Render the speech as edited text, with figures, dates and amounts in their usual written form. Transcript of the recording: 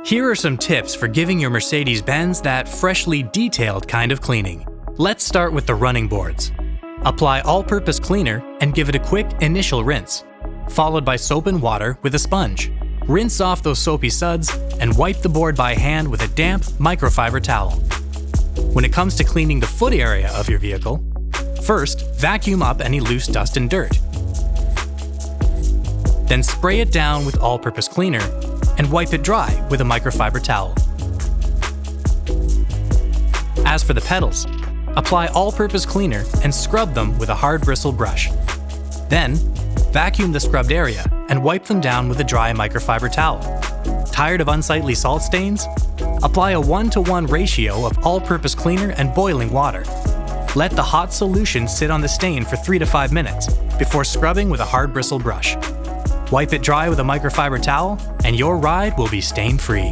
Here are some tips for giving your Mercedes-Benz that freshly detailed kind of cleaning. Let's start with the running boards. Apply all-purpose cleaner and give it a quick initial rinse, followed by soap and water with a sponge. Rinse off those soapy suds and wipe the board by hand with a damp microfiber towel. When it comes to cleaning the foot area of your vehicle, first vacuum up any loose dust and dirt. Then spray it down with all-purpose cleaner and wipe it dry with a microfiber towel. As for the pedals, apply all-purpose cleaner and scrub them with a hard bristle brush. Then, vacuum the scrubbed area and wipe them down with a dry microfiber towel. Tired of unsightly salt stains? Apply a 1-to-1 ratio of all-purpose cleaner and boiling water. Let the hot solution sit on the stain for 3 to 5 minutes before scrubbing with a hard bristle brush. Wipe it dry with a microfiber towel, and your ride will be stain-free.